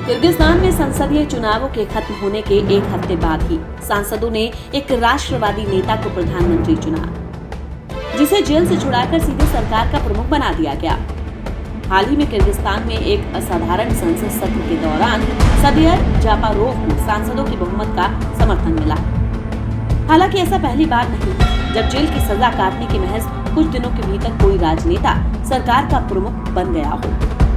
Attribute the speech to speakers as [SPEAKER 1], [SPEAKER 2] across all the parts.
[SPEAKER 1] Kyrgyzstan में संसदीय चुनावों के खत्म होने के एक हफ्ते बाद ही सांसदों ने एक राष्ट्रवादी नेता को प्रधानमंत्री चुना, जिसे जेल से छुड़ाकर सीधे सरकार का प्रमुख बना दिया गया। हाल ही में किर्गिस्तान में एक असाधारण संसद सत्र के दौरान सदीर जापारोव को सांसदों की बहुमत का समर्थन मिला। हालांकि ऐसा पहली बार नहीं जब जेल की सजा काटने के महज कुछ दिनों के भीतर कोई राजनेता सरकार का प्रमुख बन गया हो।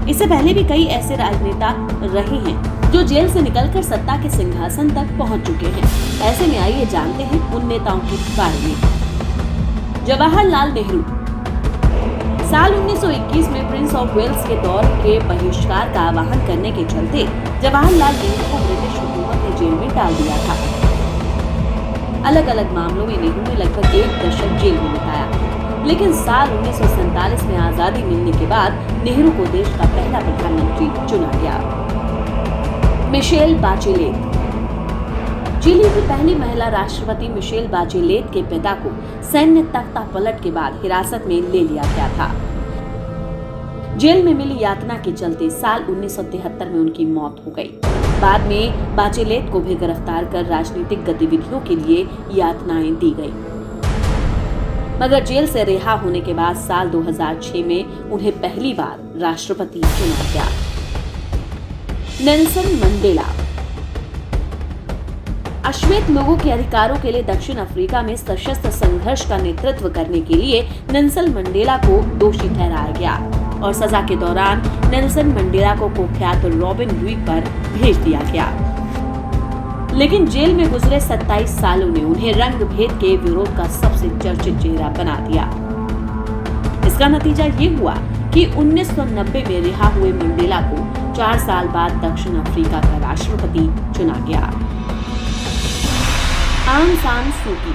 [SPEAKER 1] इससे पहले भी कई ऐसे राजनेता रहे हैं जो जेल से निकलकर सत्ता के सिंहासन तक पहुंच चुके हैं। ऐसे में आइए जानते हैं उन नेताओं के बारे में। जवाहरलाल नेहरू साल 1921 में प्रिंस ऑफ वेल्स के दौर के बहिष्कार का आह्वान करने के चलते जवाहरलाल नेहरू को ब्रिटिश हुकूमत ने जेल में डाल दिया था। अलग अलग मामलों में नेहरू ने लगभग एक दशक जेल में बिताया, लेकिन साल 1947 में आजादी मिलने के बाद नेहरू को देश का पहला प्रधानमंत्री चुना गया। मिशेल बाचेलेट चिली की पहली महिला राष्ट्रपति मिशेल बाचेलेट के पिता को सैन्य तख्ता पलट के बाद हिरासत में ले लिया गया था। जेल में मिली यातना के चलते साल 1973 में उनकी मौत हो गई। बाद में बाचेलेट को भी गिरफ्तार कर राजनीतिक गतिविधियों के लिए यातनाएं दी गई, मगर जेल से रिहा होने के बाद साल 2006 में उन्हें पहली बार राष्ट्रपति चुना गया। नेल्सन मंडेला अश्वेत लोगों के अधिकारों के लिए दक्षिण अफ्रीका में सशस्त्र संघर्ष का नेतृत्व करने के लिए नेल्सन मंडेला को दोषी ठहराया गया और सजा के दौरान नेल्सन मंडेला को कुख्यात रॉबिन द्वीप पर भेज दिया गया। लेकिन जेल में गुजरे 27 सालों ने उन्हें रंग भेद के विरोध का सबसे चर्चित चेहरा बना दिया। इसका नतीजा ये हुआ कि 1990 में रिहा हुए मंडेला को 4 साल बाद दक्षिण अफ्रीका का राष्ट्रपति चुना गया। आंग सान सू की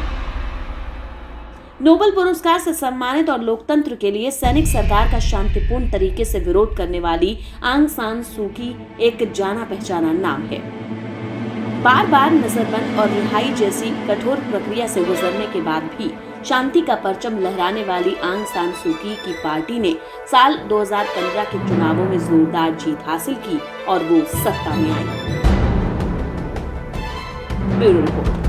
[SPEAKER 1] नोबेल पुरस्कार से सम्मानित और लोकतंत्र के लिए सैनिक सरकार का शांतिपूर्ण तरीके से विरोध करने वाली आंग सान सू की एक जाना पहचाना नाम है। बार बार नजरबंद और रिहाई जैसी कठोर प्रक्रिया से गुजरने के बाद भी शांति का परचम लहराने वाली आंग सान सू की पार्टी ने साल 2015 के चुनावों में जोरदार जीत हासिल की और वो सत्ता में आई। Bureau report.